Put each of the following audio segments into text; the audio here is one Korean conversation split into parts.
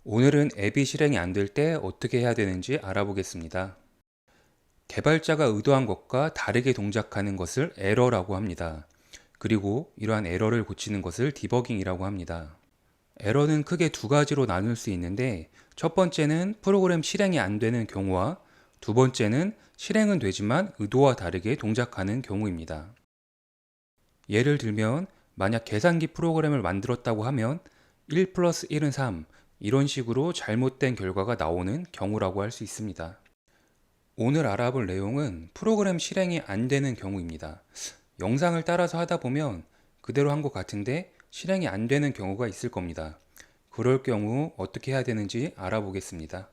오늘은 앱이 실행이 안 될 때 어떻게 해야 되는지 알아보겠습니다. 개발자가 의도한 것과 다르게 동작하는 것을 에러라고 합니다. 그리고 이러한 에러를 고치는 것을 디버깅이라고 합니다. 에러는 크게 두 가지로 나눌 수 있는데, 첫 번째는 프로그램 실행이 안 되는 경우와 두 번째는 실행은 되지만 의도와 다르게 동작하는 경우입니다. 예를 들면 만약 계산기 프로그램을 만들었다고 하면 1 플러스 1은 3, 이런 식으로 잘못된 결과가 나오는 경우라고 할 수 있습니다. 오늘 알아볼 내용은 프로그램 실행이 안 되는 경우입니다. 영상을 따라서 하다 보면 그대로 한 것 같은데 실행이 안 되는 경우가 있을 겁니다. 그럴 경우 어떻게 해야 되는지 알아보겠습니다.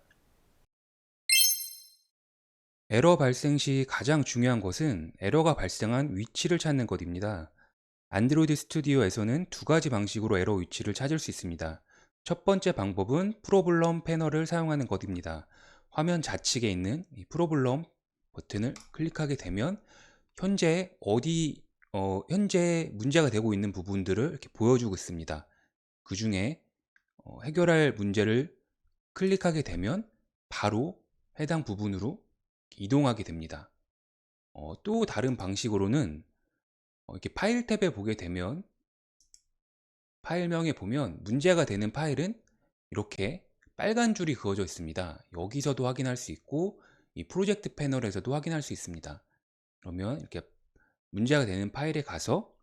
에러 발생 시 가장 중요한 것은 에러가 발생한 위치를 찾는 것입니다. 안드로이드 스튜디오에서는 두 가지 방식으로 에러 위치를 찾을 수 있습니다. 첫 번째 방법은 프로블럼 패널을 사용하는 것입니다. 화면 좌측에 있는 이 프로블럼 버튼을 클릭하게 되면 현재 문제가 되고 있는 부분들을 이렇게 보여주고 있습니다. 그 중에 해결할 문제를 클릭하게 되면 바로 해당 부분으로 이동하게 됩니다. 또 다른 방식으로는 이렇게 파일 탭에 보게 되면 파일명에 보면 문제가 되는 파일은 이렇게 빨간 줄이 그어져 있습니다. 여기서도 확인할 수 있고 이 프로젝트 패널에서도 확인할 수 있습니다. 그러면 이렇게 문제가 되는 파일에 가서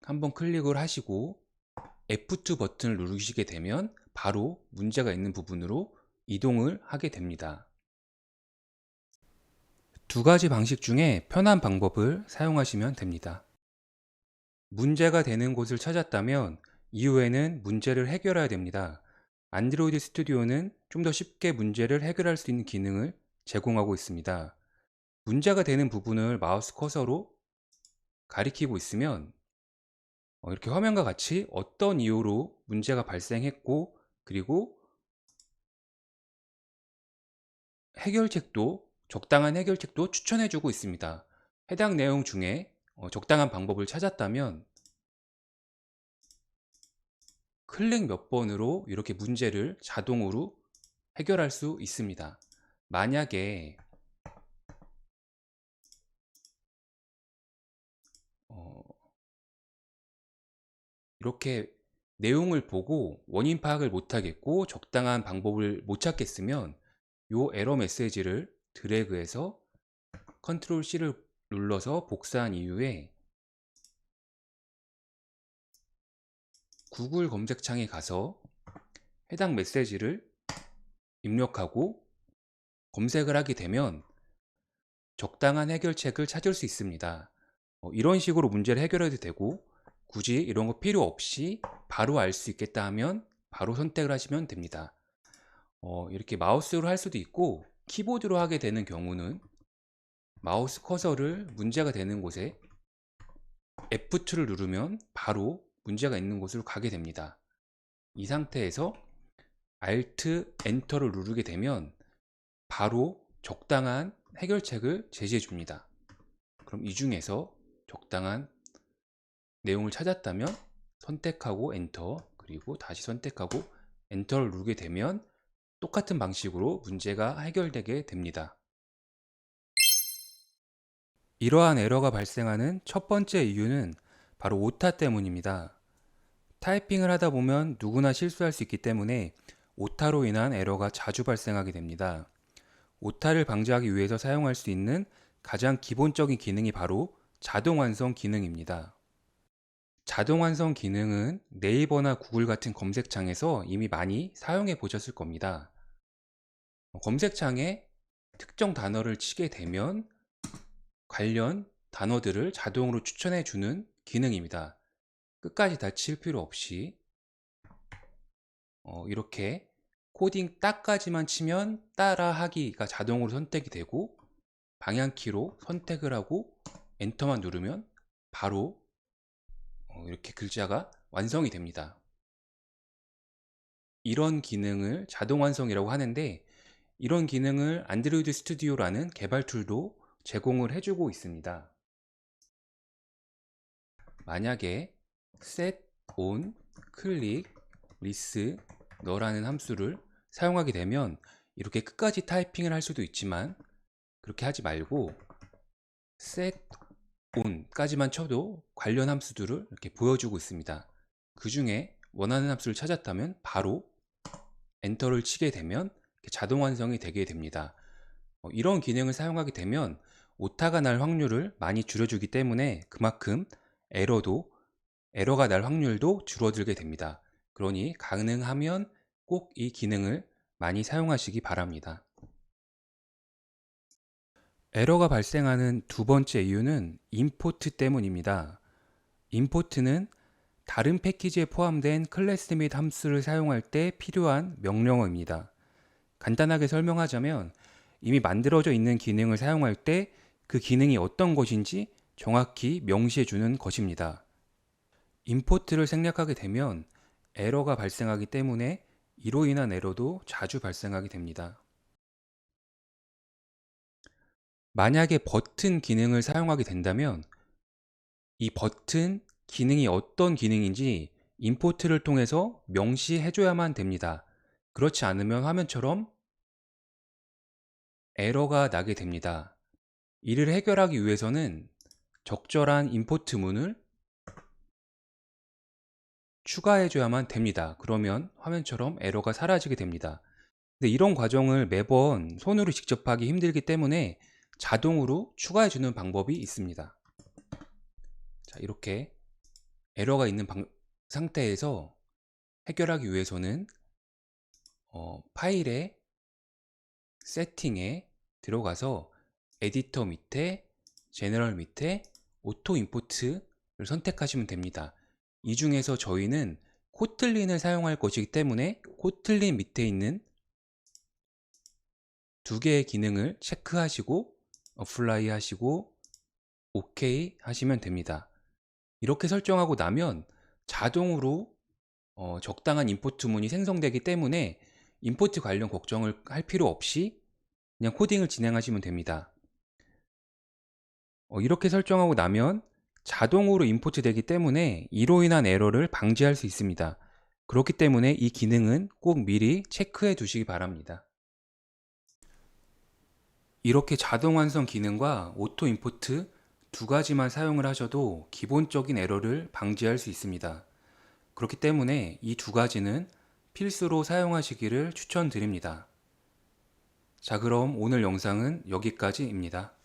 한번 클릭을 하시고 F2 버튼을 누르시게 되면 바로 문제가 있는 부분으로 이동을 하게 됩니다. 두 가지 방식 중에 편한 방법을 사용하시면 됩니다. 문제가 되는 곳을 찾았다면 이후에는 문제를 해결해야 됩니다. 안드로이드 스튜디오는 좀 더 쉽게 문제를 해결할 수 있는 기능을 제공하고 있습니다. 문제가 되는 부분을 마우스 커서로 가리키고 있으면 이렇게 화면과 같이 어떤 이유로 문제가 발생했고, 그리고 적당한 해결책도 추천해주고 있습니다. 해당 내용 중에 적당한 방법을 찾았다면 클릭 몇 번으로 이렇게 문제를 자동으로 해결할 수 있습니다. 만약에 어, 이렇게 내용을 보고 원인 파악을 못하겠고 적당한 방법을 못 찾겠으면 이 에러 메시지를 드래그해서 컨트롤 C를 눌러서 복사한 이후에 구글 검색창에 가서 해당 메시지를 입력하고 검색을 하게 되면 적당한 해결책을 찾을 수 있습니다. 이런 식으로 문제를 해결해도 되고, 굳이 이런 거 필요 없이 바로 알 수 있겠다 하면 바로 선택을 하시면 됩니다. 이렇게 마우스로 할 수도 있고, 키보드로 하게 되는 경우는 마우스 커서를 문제가 되는 곳에 F2를 누르면 바로 문제가 있는 곳으로 가게 됩니다. 이 상태에서 Alt, Enter를 누르게 되면 바로 적당한 해결책을 제시해 줍니다. 그럼 이 중에서 적당한 내용을 찾았다면 선택하고 엔터, 그리고 다시 선택하고 엔터를 누르게 되면 똑같은 방식으로 문제가 해결되게 됩니다. 이러한 에러가 발생하는 첫 번째 이유는 바로 오타 때문입니다. 타이핑을 하다 보면 누구나 실수할 수 있기 때문에 오타로 인한 에러가 자주 발생하게 됩니다. 오타를 방지하기 위해서 사용할 수 있는 가장 기본적인 기능이 바로 자동 완성 기능입니다. 자동 완성 기능은 네이버나 구글 같은 검색창에서 이미 많이 사용해 보셨을 겁니다. 검색창에 특정 단어를 치게 되면 관련 단어들을 자동으로 추천해 주는 기능입니다. 끝까지 다 칠 필요 없이 이렇게 코딩 딱까지만 치면 따라하기가 자동으로 선택이 되고, 방향키로 선택을 하고 엔터만 누르면 바로 이렇게 글자가 완성이 됩니다. 이런 기능을 자동 완성이라고 하는데, 이런 기능을 안드로이드 스튜디오라는 개발 툴도 제공을 해주고 있습니다. 만약에 set on 클릭 리스 너라는 함수를 사용하게 되면 이렇게 끝까지 타이핑을 할 수도 있지만 그렇게 하지 말고 set on까지만 쳐도 관련 함수들을 이렇게 보여주고 있습니다. 그 중에 원하는 함수를 찾았다면 바로 엔터를 치게 되면 자동 완성이 되게 됩니다. 이런 기능을 사용하게 되면 오타가 날 확률을 많이 줄여주기 때문에 그만큼 에러가 날 확률도 줄어들게 됩니다. 그러니 가능하면 꼭 이 기능을 많이 사용하시기 바랍니다. 에러가 발생하는 두 번째 이유는 임포트 때문입니다. 임포트는 다른 패키지에 포함된 클래스 및 함수를 사용할 때 필요한 명령어입니다. 간단하게 설명하자면 이미 만들어져 있는 기능을 사용할 때 그 기능이 어떤 것인지 정확히 명시해 주는 것입니다. 임포트를 생략하게 되면 에러가 발생하기 때문에 이로 인한 에러도 자주 발생하게 됩니다. 만약에 버튼 기능을 사용하게 된다면 이 버튼 기능이 어떤 기능인지 임포트를 통해서 명시해 줘야만 됩니다. 그렇지 않으면 화면처럼 에러가 나게 됩니다. 이를 해결하기 위해서는 적절한 임포트 문을 추가해 줘야만 됩니다. 그러면 화면처럼 에러가 사라지게 됩니다. 근데 이런 과정을 매번 손으로 직접 하기 힘들기 때문에 자동으로 추가해 주는 방법이 있습니다. 자, 이렇게 에러가 있는 상태에서 해결하기 위해서는 파일의 세팅에 들어가서 에디터 밑에 제너럴 밑에 오토 임포트를 선택하시면 됩니다. 이 중에서 저희는 코틀린을 사용할 것이기 때문에 코틀린 밑에 있는 두 개의 기능을 체크하시고 어플라이 하시고 OK 하시면 됩니다. 이렇게 설정하고 나면 자동으로 적당한 임포트 문이 생성되기 때문에 임포트 관련 걱정을 할 필요 없이 그냥 코딩을 진행하시면 됩니다. 이렇게 설정하고 나면 자동으로 임포트 되기 때문에 이로 인한 에러를 방지할 수 있습니다. 그렇기 때문에 이 기능은 꼭 미리 체크해 두시기 바랍니다. 이렇게 자동 완성 기능과 오토 임포트 두 가지만 사용을 하셔도 기본적인 에러를 방지할 수 있습니다. 그렇기 때문에 이 두 가지는 필수로 사용하시기를 추천드립니다. 자, 그럼 오늘 영상은 여기까지입니다.